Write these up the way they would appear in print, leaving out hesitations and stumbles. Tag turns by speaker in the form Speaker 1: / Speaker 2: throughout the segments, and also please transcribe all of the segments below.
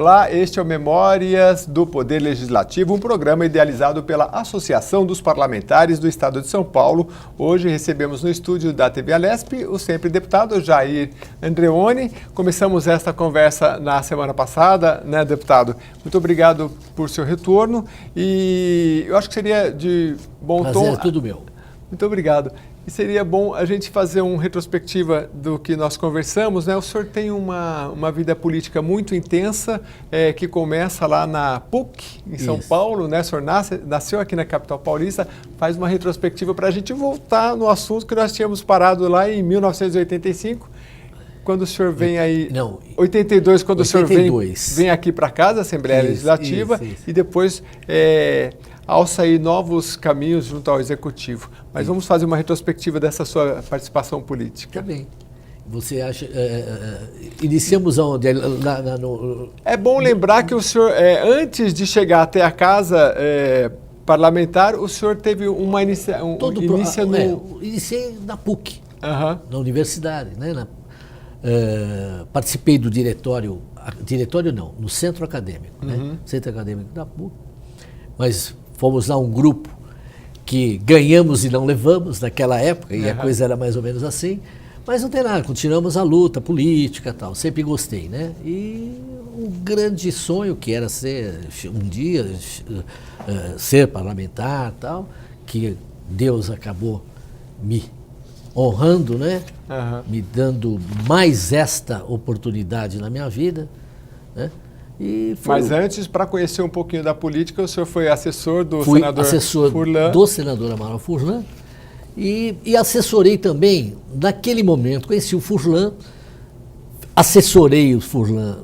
Speaker 1: Olá, este é o Memórias do Poder Legislativo, um programa idealizado pela Associação dos Parlamentares do Estado de São Paulo. Hoje recebemos no estúdio da TV Alesp o sempre deputado Jair Andreoni. Começamos esta conversa na semana passada, né, deputado? Muito obrigado por seu retorno e eu acho que seria de bom tom...
Speaker 2: Prazer, tudo meu.
Speaker 1: Muito obrigado. E seria bom a gente fazer uma retrospectiva do que nós conversamos, né? O senhor tem uma vida política muito intensa, que começa lá na PUC, em São Paulo, né? O senhor nasceu aqui na capital paulista, faz uma retrospectiva para a gente voltar no assunto que nós tínhamos parado lá em 1985, quando o senhor vem aí... Não, 82, quando 82. O senhor vem aqui para casa, Assembleia Legislativa, e depois... ao sair novos caminhos junto ao Executivo. Mas vamos fazer uma retrospectiva dessa sua participação política.
Speaker 2: Tá bem. Você acha... iniciamos aonde?
Speaker 1: É bom lembrar que o senhor, antes de chegar até a casa parlamentar, o senhor teve uma
Speaker 2: Iniciei na PUC, na universidade, né? Participei do diretório não, no centro acadêmico, né? Centro acadêmico da PUC, mas fomos lá um grupo que ganhamos e não levamos naquela época, e a coisa era mais ou menos assim, mas não tem nada, continuamos a luta política e tal, sempre gostei, né? E um grande sonho que era ser, um dia, ser parlamentar e tal, que Deus acabou me honrando, né? Me dando mais esta oportunidade na minha vida, né?
Speaker 1: Mas antes, para conhecer um pouquinho da política, o senhor foi assessor do senador Furlan.
Speaker 2: Do senador Amaral Furlan e assessorei também, naquele momento, conheci o Furlan, assessorei o Furlan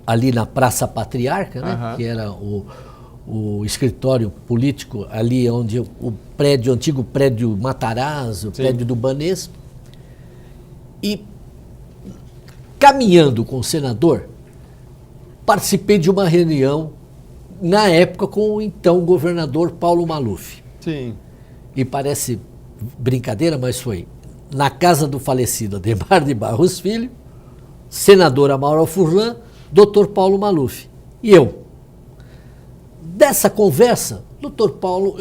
Speaker 2: ali na Praça Patriarca, né, que era o escritório político, ali onde o antigo prédio Matarazzo, o prédio do Banespa, e caminhando com o senador, participei de uma reunião, na época, com o então governador Paulo Maluf.
Speaker 1: Sim.
Speaker 2: E parece brincadeira, mas foi na casa do falecido Adhemar de Barros Filho, senador Amaral Furlan, doutor Paulo Maluf e eu. Dessa conversa, doutor Paulo,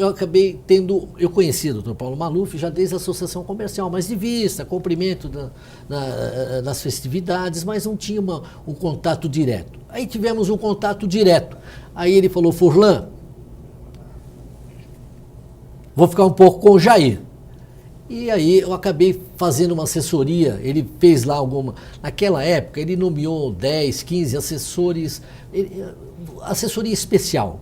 Speaker 2: eu conhecia o doutor Paulo Maluf já desde a Associação Comercial, mas de vista, cumprimento nas festividades, mas não tinha um contato direto. Aí tivemos um contato direto. Aí ele falou: Furlan, vou ficar um pouco com o Jair. E aí eu acabei fazendo uma assessoria, ele fez lá naquela época ele nomeou 10, 15 assessores, assessoria especial.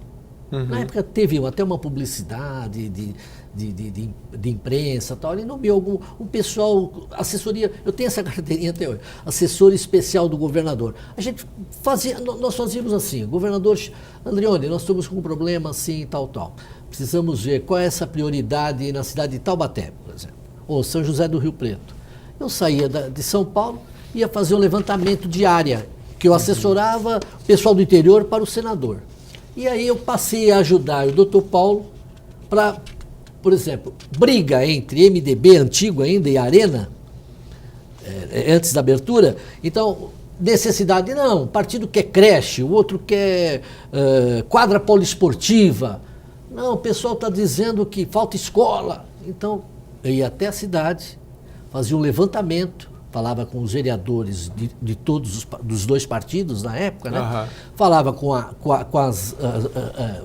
Speaker 2: Na época teve até uma publicidade de imprensa e tal, ele nomeou um pessoal, assessoria, eu tenho essa carteirinha até hoje, assessor especial do governador. Nós fazíamos assim: governador Andreoni, nós estamos com um problema assim, tal. Precisamos ver qual é essa prioridade na cidade de Taubaté, por exemplo, ou São José do Rio Preto. Eu saía de São Paulo, ia fazer um levantamento de área, que eu assessorava o pessoal do interior para o senador. E aí eu passei a ajudar o doutor Paulo para, por exemplo, briga entre MDB antigo ainda e Arena, antes da abertura. Então, necessidade, não, um partido quer creche, o outro quer quadra poliesportiva. Não, o pessoal está dizendo que falta escola. Então, eu ia até a cidade, fazia um levantamento, falava com os vereadores de todos dos dois partidos na época, né? Falava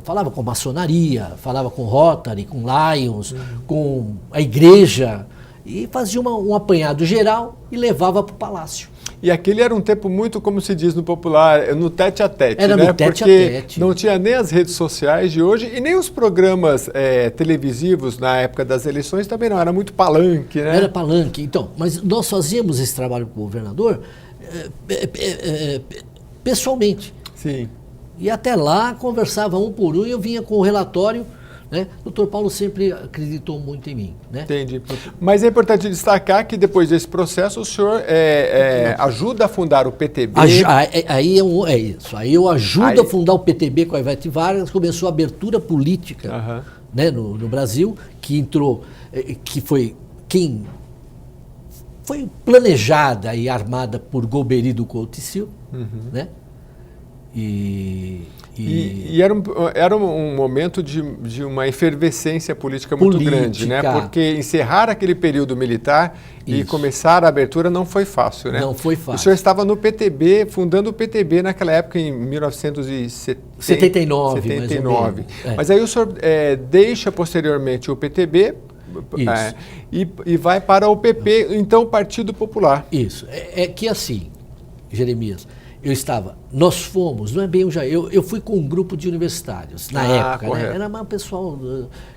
Speaker 2: falava com a maçonaria, falava com Rotary, com Lions, com a igreja, e fazia um apanhado geral e levava para o palácio.
Speaker 1: E aquele era um tempo muito, como se diz no popular, no tete-a-tete,
Speaker 2: era
Speaker 1: né?
Speaker 2: No tete-a-tete.
Speaker 1: Porque não tinha nem as redes sociais de hoje e nem os programas televisivos na época das eleições também não, era muito palanque, né?
Speaker 2: Era palanque, então, mas nós fazíamos esse trabalho com o governador pessoalmente.
Speaker 1: Sim.
Speaker 2: E até lá conversava um por um e eu vinha com o relatório, né? O doutor Paulo sempre acreditou muito em mim, né?
Speaker 1: Entendi. Mas é importante destacar que depois desse processo o senhor ajuda a fundar o PTB.
Speaker 2: Aí é isso. Aí eu ajudo a fundar o PTB com a Ivete Vargas, começou a abertura política, né, no Brasil, que entrou, que foi planejada e armada por Golbery do Couto e Silva, né?
Speaker 1: E era um momento de uma efervescência política muito grande, né? Porque encerrar aquele período militar e começar a abertura não foi fácil, né?
Speaker 2: Não foi fácil.
Speaker 1: O senhor estava no PTB, fundando o PTB naquela época, em 1979.
Speaker 2: Mais ou menos.
Speaker 1: Mas aí o senhor deixa posteriormente o PTB e vai para o PP, então o Partido Popular.
Speaker 2: Isso. É que assim, Jeremias, nós fomos, não é bem o Jair, eu fui com um grupo de universitários na época, né? Era um pessoal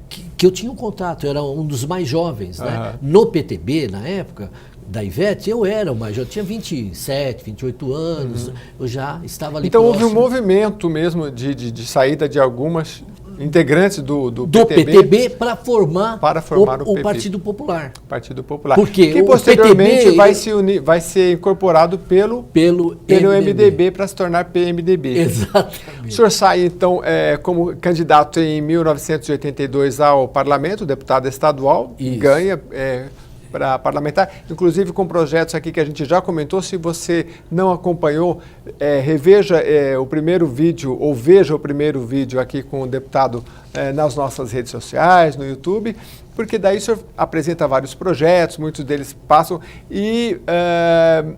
Speaker 2: que eu tinha um contato, eu era um dos mais jovens, né? No PTB, na época da Ivete, eu era o mais jovem, eu tinha 27, 28 anos, eu já estava ali
Speaker 1: então
Speaker 2: próximo.
Speaker 1: Houve um movimento mesmo de saída de algumas integrantes do
Speaker 2: PTB para formar o Partido Popular.
Speaker 1: Partido Popular.
Speaker 2: Porque
Speaker 1: que posteriormente vai ser incorporado pelo MDB para se tornar PMDB.
Speaker 2: Exatamente.
Speaker 1: O senhor sai, então, como candidato em 1982 ao parlamento, deputado estadual, ganha para parlamentar, inclusive com projetos aqui que a gente já comentou. Se você não acompanhou, reveja o primeiro vídeo, ou veja o primeiro vídeo aqui com o deputado nas nossas redes sociais, no YouTube, porque daí o senhor apresenta vários projetos, muitos deles passam, e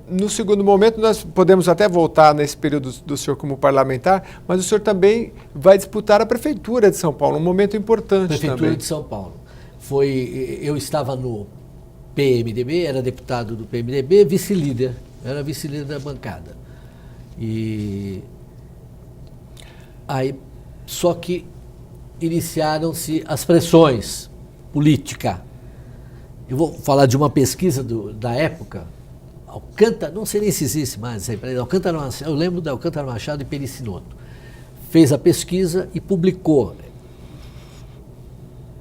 Speaker 1: no segundo momento nós podemos até voltar nesse período do senhor como parlamentar, mas o senhor também vai disputar a Prefeitura de São Paulo, um momento importante
Speaker 2: Prefeitura
Speaker 1: também.
Speaker 2: de São Paulo. Eu estava no PMDB, era deputado do PMDB, vice-líder, era vice-líder da bancada. E aí, só que iniciaram-se as pressões políticas. Eu vou falar de uma pesquisa da época, Alcântara, não sei nem se existe mais essa empresa, eu lembro da Alcântara Machado e Pericinoto. Fez a pesquisa e publicou.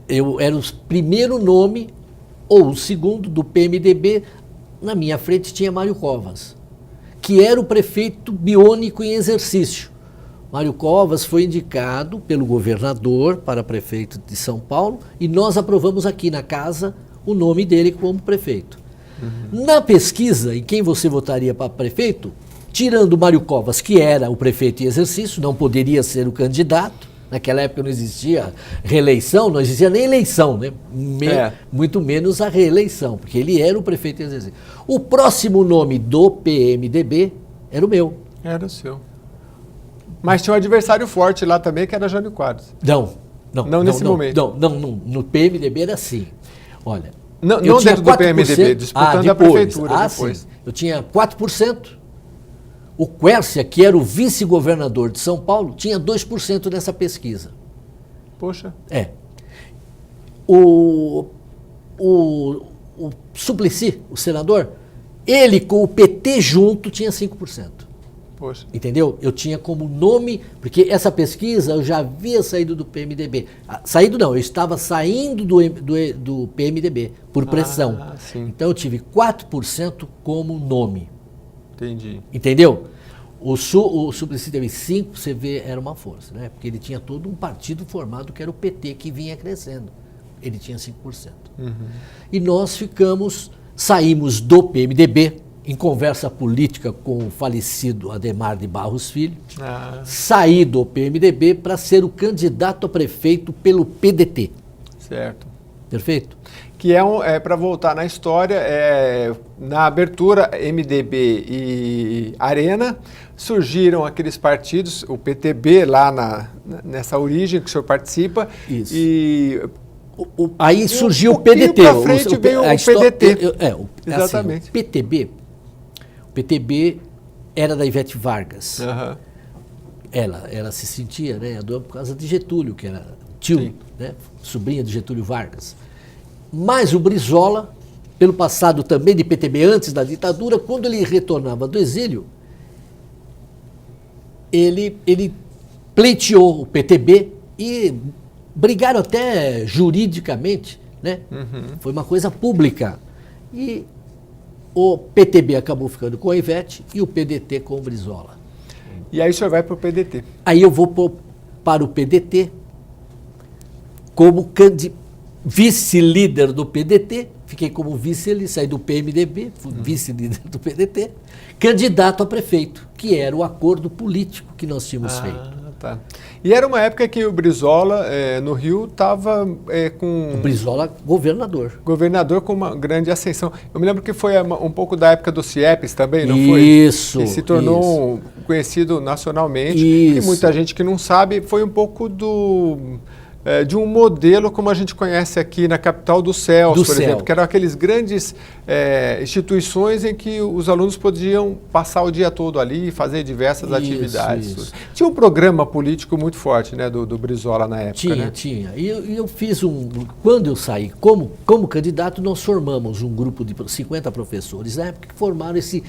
Speaker 2: Eu era o primeiro nome, ou o segundo, do PMDB. Na minha frente tinha Mário Covas, que era o prefeito biônico em exercício. Mário Covas foi indicado pelo governador para prefeito de São Paulo e nós aprovamos aqui na casa o nome dele como prefeito. Na pesquisa, em quem você votaria para prefeito, tirando Mário Covas, que era o prefeito em exercício, não poderia ser o candidato. Naquela época não existia reeleição, não existia nem eleição, né? Muito menos a reeleição, porque ele era o prefeito em exercício. O próximo nome do PMDB era o meu.
Speaker 1: Era o seu. Mas tinha um adversário forte lá também, que era Jânio Quadros.
Speaker 2: Não nesse momento. Não, no PMDB era assim. Olha,
Speaker 1: não dentro do PMDB, disputando a prefeitura depois.
Speaker 2: Sim. Eu tinha 4%. O Quércia, que era o vice-governador de São Paulo, tinha 2% nessa pesquisa.
Speaker 1: Poxa.
Speaker 2: O Suplicy, o senador, ele com o PT junto tinha 5%.
Speaker 1: Poxa.
Speaker 2: Entendeu? Eu tinha como nome, porque essa pesquisa eu já havia saído do PMDB. Saído não, eu estava saindo do PMDB por pressão.
Speaker 1: Sim.
Speaker 2: Então eu tive 4% como nome.
Speaker 1: Entendi.
Speaker 2: Entendeu? O Suplicy teve 5%, você vê, era uma força, né? Porque ele tinha todo um partido formado que era o PT, que vinha crescendo. Ele tinha 5%. E nós saímos do PMDB, em conversa política com o falecido Adhemar de Barros Filho, saí do PMDB para ser o candidato a prefeito pelo PDT.
Speaker 1: Certo.
Speaker 2: Perfeito?
Speaker 1: Que para voltar na história, na abertura MDB e Arena, surgiram aqueles partidos, o PTB lá nessa origem que o senhor participa.
Speaker 2: Isso.
Speaker 1: E
Speaker 2: aí surgiu o PDT.
Speaker 1: Para frente veio o PDT.
Speaker 2: Assim,
Speaker 1: Exatamente.
Speaker 2: O PTB era da Ivete Vargas. Ela se sentia, né, por causa de Getúlio, que era tio, né, sobrinha de Getúlio Vargas. Mas o Brizola, pelo passado também de PTB antes da ditadura, quando ele retornava do exílio, ele pleiteou o PTB e brigaram até juridicamente, né? Foi uma coisa pública. E o PTB acabou ficando com a Ivete e o PDT com o Brizola.
Speaker 1: E aí o senhor vai para o PDT?
Speaker 2: Aí eu vou para o PDT como vice-líder do PDT, fiquei como vice, saí do PMDB, fui vice-líder do PDT, candidato a prefeito, que era o acordo político que nós tínhamos feito.
Speaker 1: Tá. E era uma época que o Brizola, no Rio, estava com...
Speaker 2: O Brizola, governador
Speaker 1: com uma grande ascensão. Eu me lembro que foi um pouco da época do CIEPs também, não foi?
Speaker 2: Isso.
Speaker 1: Que se tornou conhecido nacionalmente.
Speaker 2: Isso.
Speaker 1: E muita gente que não sabe, foi um pouco de um modelo como a gente conhece aqui na capital do CELS, por exemplo, que eram aqueles grandes instituições em que os alunos podiam passar o dia todo ali e fazer diversas atividades. Isso. Tinha um programa político muito forte, né, do Brizola na época.
Speaker 2: Tinha. E eu fiz quando eu saí como candidato, nós formamos um grupo de 50 professores na época que formaram esse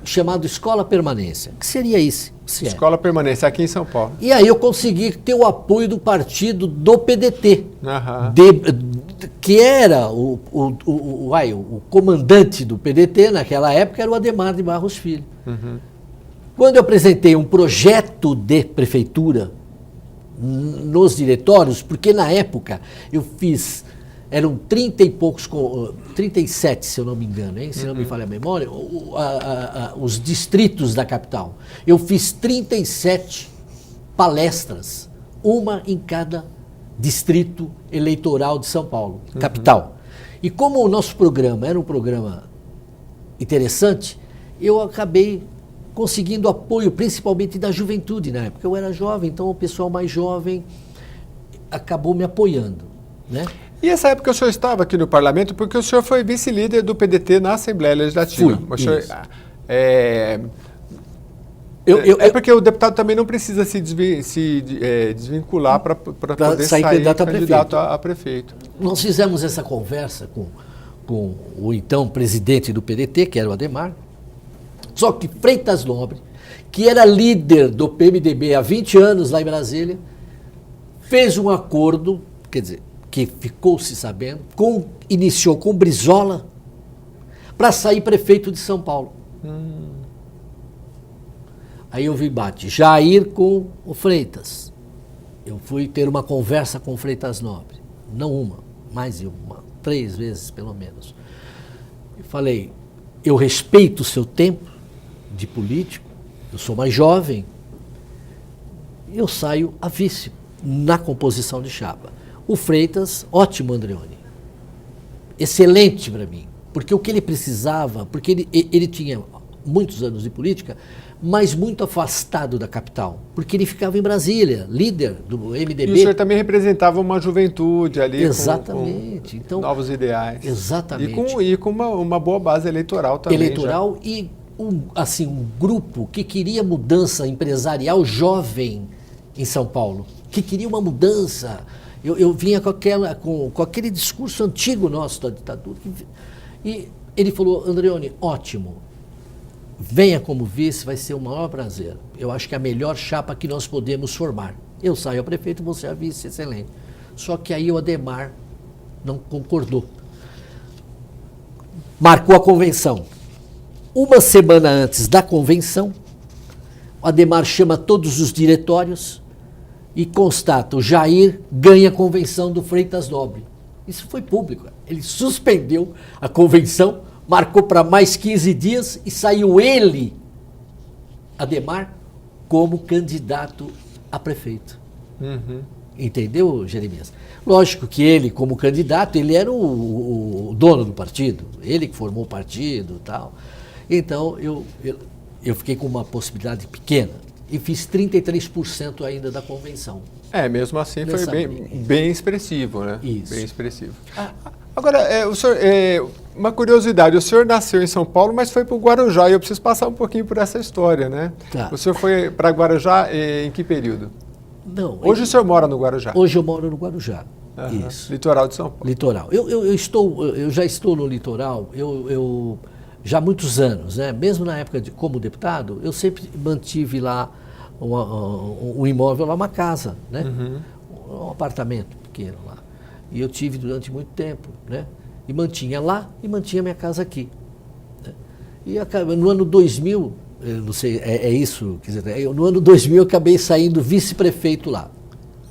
Speaker 2: chamado Escola Permanência, que seria isso.
Speaker 1: Escola Permanência, aqui em São Paulo.
Speaker 2: E aí eu consegui ter o apoio do partido do PDT, que era o comandante do PDT naquela época, era o Adhemar de Barros Filho. Quando eu apresentei um projeto de prefeitura nos diretórios, porque na época eu fiz, eram 30 e poucos, 37 se eu não me engano, hein? Se não me falha a memória, os distritos da capital. Eu fiz 37 palestras, uma em cada distrito eleitoral de São Paulo, capital. E como o nosso programa era um programa interessante, eu acabei conseguindo apoio, principalmente da juventude na época. Eu era jovem, então o pessoal mais jovem acabou me apoiando, né?
Speaker 1: E essa época o senhor estava aqui no parlamento porque o senhor foi vice-líder do PDT na Assembleia Legislativa. Porque o deputado também não precisa se desvincular para poder sair candidato a prefeito.
Speaker 2: Nós fizemos essa conversa com o então presidente do PDT, que era o Adhemar, só que Freitas Nobre, que era líder do PMDB há 20 anos lá em Brasília, fez um acordo, quer dizer, que ficou-se sabendo, iniciou com Brizola para sair prefeito de São Paulo. Aí houve embate. Jair com o Freitas. Eu fui ter uma conversa com o Freitas Nobre. Não uma, mais de uma, 3 vezes pelo menos. Eu falei, eu respeito o seu tempo de político, eu sou mais jovem, eu saio a vice na composição de chapa. O Freitas, ótimo, Andreoni. Excelente para mim. Porque o que ele precisava, porque ele tinha muitos anos de política, mas muito afastado da capital. Porque ele ficava em Brasília, líder do MDB.
Speaker 1: E o senhor também representava uma juventude ali.
Speaker 2: Exatamente.
Speaker 1: Com novos ideais.
Speaker 2: Exatamente.
Speaker 1: E com uma boa base eleitoral também.
Speaker 2: Eleitoral e um grupo que queria mudança empresarial jovem em São Paulo. Que queria uma mudança. Eu vinha com aquele discurso antigo nosso da ditadura. E ele falou, Andreoni, ótimo, venha como vice, vai ser o maior prazer. Eu acho que é a melhor chapa que nós podemos formar. Eu saio a prefeito, você a vice, excelente. Só que aí o Adhemar não concordou. Marcou a convenção. Uma semana antes da convenção, o Adhemar chama todos os diretórios e constata, o Jair ganha a convenção do Freitas Nobre. Isso foi público. Ele suspendeu a convenção, marcou para mais 15 dias e saiu ele, Adhemar, como candidato a prefeito. Entendeu, Jeremias? Lógico que ele, como candidato, ele era o dono do partido, ele que formou o partido e tal. Então, eu fiquei com uma possibilidade pequena. E fiz 33% ainda da convenção.
Speaker 1: Mesmo assim foi bem expressivo, né?
Speaker 2: Isso.
Speaker 1: Bem expressivo. Agora, o senhor, uma curiosidade, o senhor nasceu em São Paulo, mas foi para o Guarujá, e eu preciso passar um pouquinho por essa história, né?
Speaker 2: Tá.
Speaker 1: O senhor foi para Guarujá em que período?
Speaker 2: Não.
Speaker 1: Hoje o senhor mora no Guarujá?
Speaker 2: Hoje eu moro no Guarujá. Isso.
Speaker 1: Litoral de São Paulo.
Speaker 2: Litoral. Eu já estou no litoral, já há muitos anos, né? Mesmo na época como deputado, eu sempre mantive lá um imóvel lá, uma casa, né? Um apartamento pequeno lá. E eu tive durante muito tempo, né? E mantinha lá e mantinha minha casa aqui. Né? E no ano 2000, eu não sei, é isso, quer dizer, no ano 2000 eu acabei saindo vice-prefeito lá.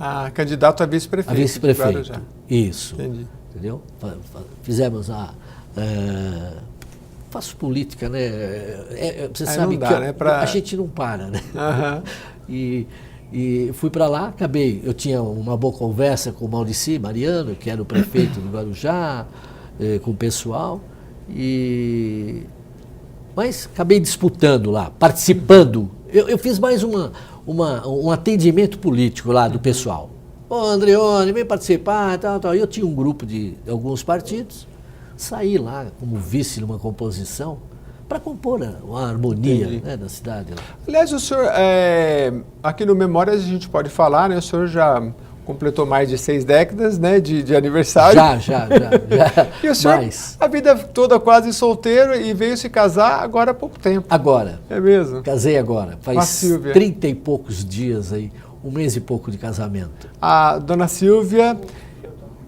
Speaker 1: Ah, candidato a vice-prefeito.
Speaker 2: A vice-prefeito.
Speaker 1: Guarujá.
Speaker 2: Isso.
Speaker 1: Entendi.
Speaker 2: Entendeu? Fizemos a... faço política, né? Você
Speaker 1: Aí
Speaker 2: sabe
Speaker 1: não dá,
Speaker 2: que
Speaker 1: né?
Speaker 2: a gente não para, né?
Speaker 1: Aham.
Speaker 2: E fui para lá, acabei. Eu tinha uma boa conversa com o Maurici Mariano, que era o prefeito do Guarujá, com o pessoal. Mas acabei disputando lá, participando. Eu fiz mais um atendimento político lá do pessoal. Ô, Andreone, vem participar, tal, tal. Eu tinha um grupo de alguns partidos, saí lá como vice numa composição para compor uma harmonia, né, da cidade. Lá.
Speaker 1: Aliás, o senhor, aqui no Memórias a gente pode falar, né? O senhor já completou mais de 6 décadas, né, de aniversário.
Speaker 2: Já.
Speaker 1: E o senhor,
Speaker 2: Mas,
Speaker 1: a vida toda quase solteiro e veio se casar agora há pouco tempo.
Speaker 2: agora,
Speaker 1: É mesmo?
Speaker 2: casei agora,
Speaker 1: Com a
Speaker 2: faz
Speaker 1: Silvia.
Speaker 2: 30 e poucos dias aí, 1 mês e pouco de casamento.
Speaker 1: A dona Silvia,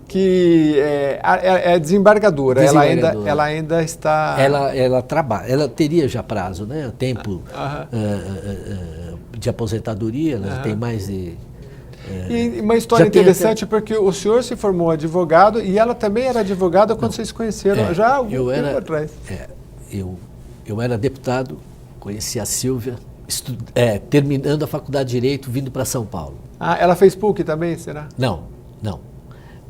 Speaker 1: que é desembargadora,
Speaker 2: Desembargadora.
Speaker 1: Ela ainda está...
Speaker 2: Ela trabalha, ela teria já prazo, né? Tempo
Speaker 1: Aham.
Speaker 2: de aposentadoria, ela tem mais de...
Speaker 1: E uma história
Speaker 2: já tem
Speaker 1: interessante, porque o senhor se formou advogado e ela também era advogada quando vocês se conheceram, já há algum tempo atrás.
Speaker 2: Eu era deputado, conheci a Silvia, terminando a faculdade de Direito, vindo para São Paulo.
Speaker 1: Ah, ela fez PUC também, será?
Speaker 2: Não.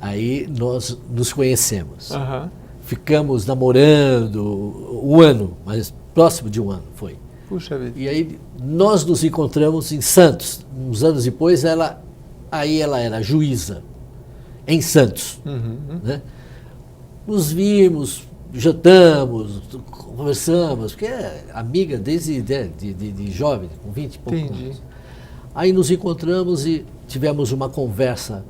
Speaker 2: Aí nós nos conhecemos.
Speaker 1: Aham.
Speaker 2: Ficamos namorando 1 ano, mas próximo de 1 ano foi.
Speaker 1: Puxa vida.
Speaker 2: E aí nós nos encontramos em Santos. Uns anos depois, ela era juíza em Santos. Né? Nos vimos, jantamos, conversamos, porque é amiga desde de jovem, com 20 e poucos
Speaker 1: Entendi.
Speaker 2: anos. Aí nos encontramos e tivemos uma conversa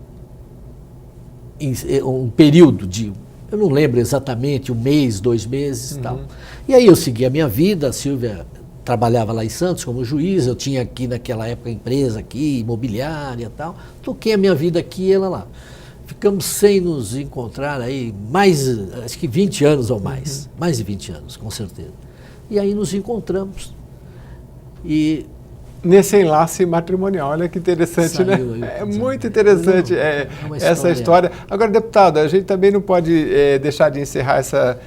Speaker 2: em um período de, eu não lembro exatamente, 1 mês, 2 meses e tal. E aí eu segui a minha vida, a Silvia trabalhava lá em Santos como juiz, eu tinha aqui naquela época empresa aqui, imobiliária e tal, toquei a minha vida aqui e ela lá. Ficamos sem nos encontrar aí acho que 20 anos ou mais, mais de 20 anos, com certeza. E aí nos encontramos e...
Speaker 1: Nesse enlace matrimonial, olha que interessante, né?
Speaker 2: Saiu aí,
Speaker 1: É
Speaker 2: exato.
Speaker 1: muito interessante
Speaker 2: uma
Speaker 1: essa história. Agora, deputado, a gente também não pode deixar de encerrar essa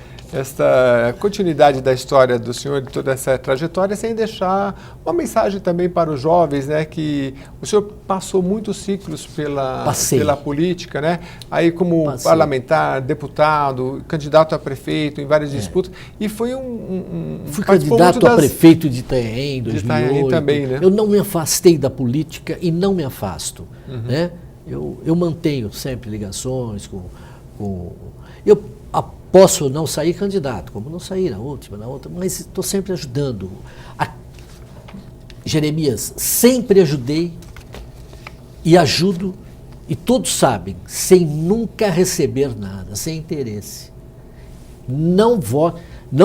Speaker 1: continuidade da história do senhor, de toda essa trajetória, sem deixar uma mensagem também para os jovens, né? Que o senhor passou muitos ciclos pela política, né? Aí como parlamentar, deputado, candidato a prefeito em várias disputas, e foi
Speaker 2: Fui candidato a prefeito de Itanhaém em 2008.
Speaker 1: De Itanhaém também, né?
Speaker 2: Eu não me afastei da política e não me afasto, né? Eu mantenho sempre ligações com... Eu posso não sair candidato, como não saí na outra, mas estou sempre ajudando. Jeremias, sempre ajudei e ajudo, e todos sabem, sem nunca receber nada, sem interesse. Não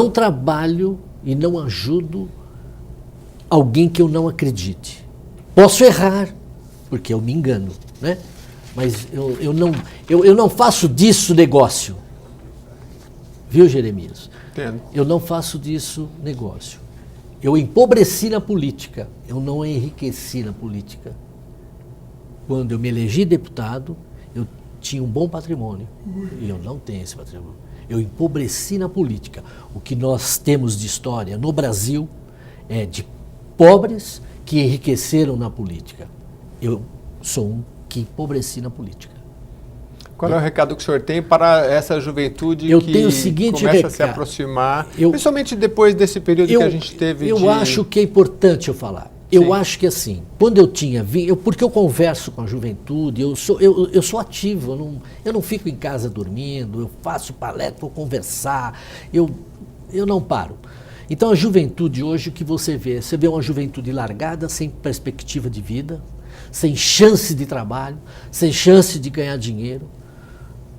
Speaker 2: trabalho e não ajudo alguém que eu não acredite. Posso errar, porque eu me engano, né? Mas eu não faço disso negócio. Viu, Jeremias?
Speaker 1: Entendo.
Speaker 2: Eu não faço disso negócio. Eu empobreci na política, eu não enriqueci na política. Quando eu me elegi deputado, eu tinha um bom patrimônio. E eu não tenho esse patrimônio. Eu empobreci na política. O que nós temos de história no Brasil é de pobres que enriqueceram na política. Eu sou um que empobreci na política.
Speaker 1: Qual é o recado que o senhor tem para essa juventude
Speaker 2: tenho o seguinte
Speaker 1: começa a se
Speaker 2: recado.
Speaker 1: aproximar, principalmente depois desse período que a gente teve
Speaker 2: Eu acho que é importante eu falar. Eu acho que assim, quando eu tinha... porque eu converso com a juventude, eu sou ativo, eu não fico em casa dormindo, eu faço palestra, vou conversar, eu não paro. Então a juventude hoje, o que você vê uma juventude largada, sem perspectiva de vida, sem chance de trabalho, sem chance de ganhar dinheiro,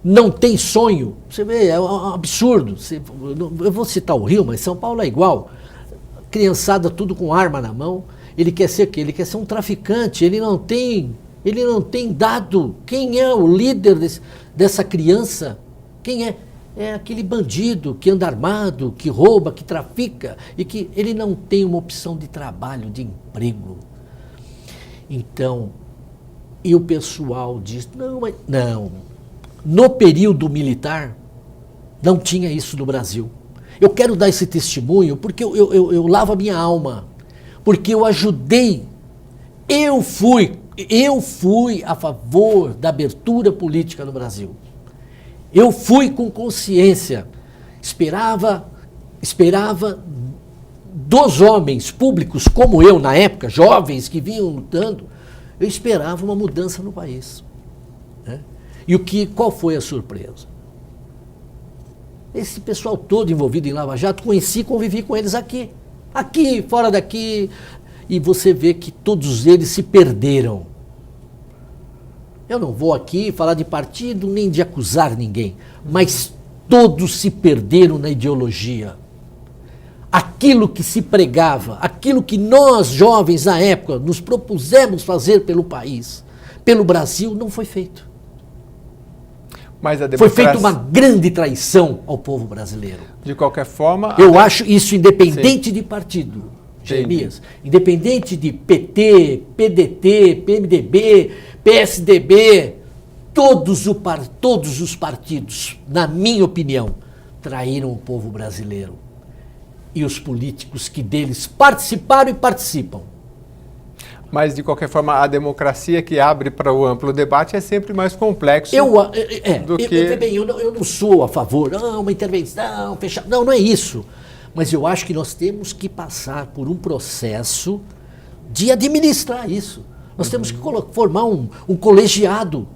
Speaker 2: não tem sonho. Você vê, é um absurdo. Eu vou citar o Rio, mas São Paulo é igual. Criançada tudo com arma na mão. Ele quer ser o quê? Ele quer ser um traficante. Ele não tem dado. Quem é o líder dessa criança? Quem é? É aquele bandido que anda armado, que rouba, que trafica e que ele não tem uma opção de trabalho, de emprego. Então, E o pessoal diz, não, no período militar não tinha isso no Brasil. Eu quero dar esse testemunho porque eu lavo a minha alma, porque eu ajudei, eu fui a favor da abertura política no Brasil. Eu fui com consciência, esperava dos homens públicos como eu na época, jovens que vinham lutando, eu esperava uma mudança no país. Né? E qual foi a surpresa? Esse pessoal todo envolvido em Lava Jato, convivi com eles aqui, fora daqui, e você vê que todos eles se perderam. Eu não vou aqui falar de partido nem de acusar ninguém, mas todos se perderam na ideologia. Aquilo que se pregava, aquilo que nós, jovens, na época, nos propusemos fazer pelo país, pelo Brasil, não foi feito.
Speaker 1: Mas a
Speaker 2: Foi feita uma grande traição ao povo brasileiro.
Speaker 1: De qualquer forma...
Speaker 2: Eu acho isso independente de partido, Jeremias. Independente de PT, PDT, PMDB, PSDB, todos os partidos, na minha opinião, traíram o povo brasileiro. E os políticos que deles participaram e participam.
Speaker 1: Mas, de qualquer forma, a democracia que abre para o amplo debate é sempre mais complexo do que...
Speaker 2: Eu não sou a favor, uma intervenção, fechar. Não é isso. Mas eu acho que nós temos que passar por um processo de administrar isso. Nós temos que formar um colegiado.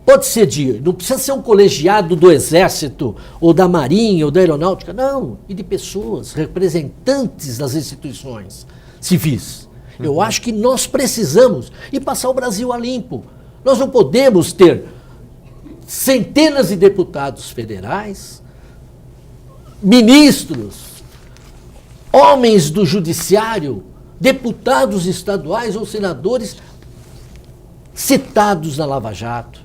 Speaker 2: Pode ser não precisa ser um colegiado do Exército, ou da Marinha, ou da Aeronáutica, não. E de pessoas, representantes das instituições civis. Eu acho que nós precisamos e passar o Brasil a limpo. Nós não podemos ter centenas de deputados federais, ministros, homens do judiciário, deputados estaduais ou senadores citados na Lava Jato.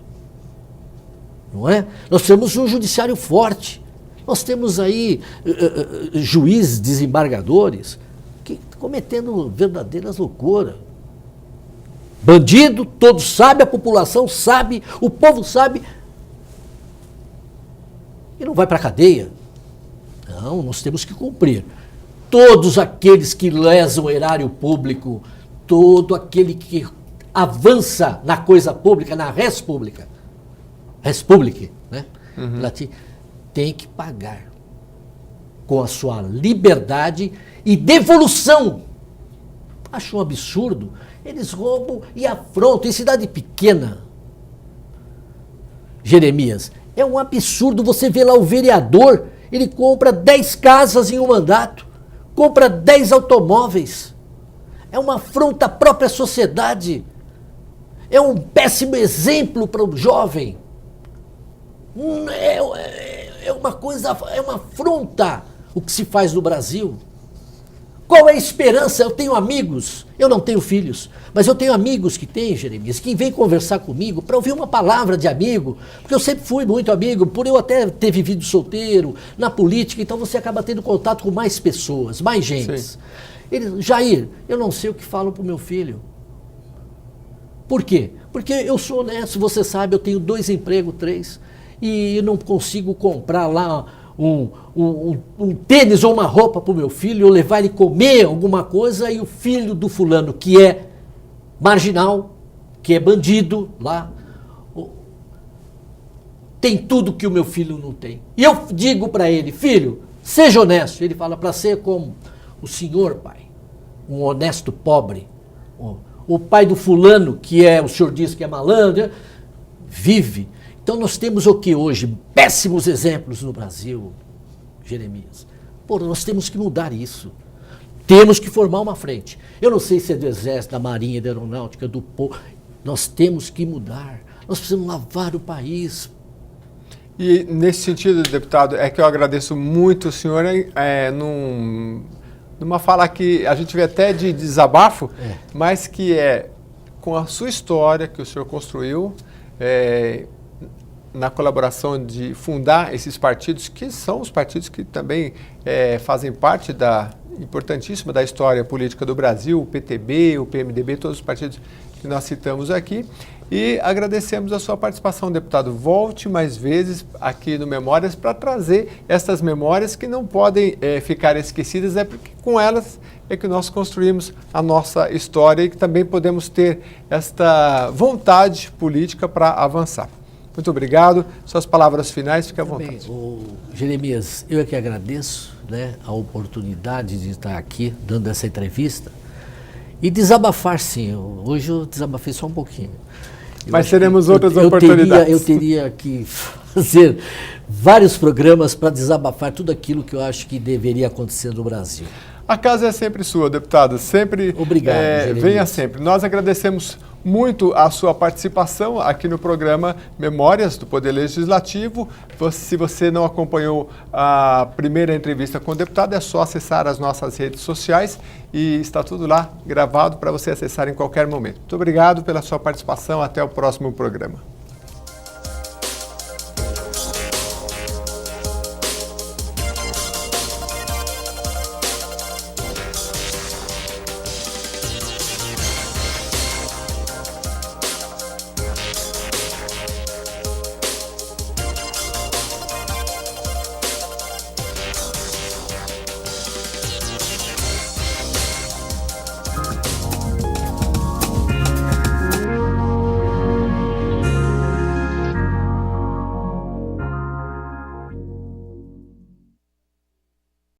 Speaker 2: Não é? Nós temos um judiciário forte. Nós temos aí juízes, desembargadores, cometendo verdadeiras loucuras. Bandido, todos sabem, a população sabe, o povo sabe, e não vai para a cadeia. Não, nós temos que cumprir. Todos aqueles que lesam o erário público, todo aquele que avança na coisa pública, na res pública, né? Tem que pagar com a sua liberdade e devolução. Acho um absurdo. Eles roubam e afrontam. Em cidade pequena, Jeremias, é um absurdo. Você vê lá o vereador, ele compra 10 casas em um mandato, compra 10 automóveis. É uma afronta à própria sociedade. É um péssimo exemplo para o jovem. É uma coisa, é uma afronta o que se faz no Brasil. Qual é a esperança? Eu tenho amigos, eu não tenho filhos, mas eu tenho amigos que têm, Jeremias, que vêm conversar comigo para ouvir uma palavra de amigo, porque eu sempre fui muito amigo, por eu até ter vivido solteiro, na política, então você acaba tendo contato com mais pessoas, mais gente. Jair, eu não sei o que falo para o meu filho. Por quê? Porque eu sou honesto, você sabe, eu tenho 2 empregos, 3, e eu não consigo comprar lá um tênis ou uma roupa para o meu filho, eu levar ele comer alguma coisa, e o filho do fulano, que é marginal, que é bandido lá, tem tudo que o meu filho não tem. E eu digo para ele, filho, seja honesto. Ele fala, para ser como o senhor, pai, um honesto pobre, o pai do fulano, que o senhor diz que é malandro, vive. Então nós temos o que hoje? Péssimos exemplos no Brasil, Jeremias. Pô, nós temos que mudar isso. Temos que formar uma frente. Eu não sei se é do Exército, da Marinha, da Aeronáutica, do povo. Nós temos que mudar. Nós precisamos lavar o país.
Speaker 1: E nesse sentido, deputado, é que eu agradeço muito o senhor numa fala que a gente vê até de desabafo, mas que é com a sua história que o senhor construiu, na colaboração de fundar esses partidos, que são os partidos que também fazem parte importantíssima da história política do Brasil, o PTB, o PMDB, todos os partidos que nós citamos aqui. E agradecemos a sua participação, deputado. Volte mais vezes aqui no Memórias para trazer essas memórias que não podem ficar esquecidas, porque com elas é que nós construímos a nossa história e que também podemos ter esta vontade política para avançar. Muito obrigado. Suas palavras finais, fique à vontade.
Speaker 2: Jeremias, eu é que agradeço, né, a oportunidade de estar aqui dando essa entrevista e desabafar, sim. Hoje eu desabafei só um pouquinho.
Speaker 1: Mas teremos outras oportunidades.
Speaker 2: Eu teria que fazer vários programas para desabafar tudo aquilo que eu acho que deveria acontecer no Brasil.
Speaker 1: A casa é sempre sua, deputado. Sempre.
Speaker 2: Obrigado,
Speaker 1: venha sempre. Nós agradecemos muito a sua participação aqui no programa Memórias do Poder Legislativo. Se você não acompanhou a primeira entrevista com o deputado, é só acessar as nossas redes sociais e está tudo lá gravado para você acessar em qualquer momento. Muito obrigado pela sua participação. Até o próximo programa.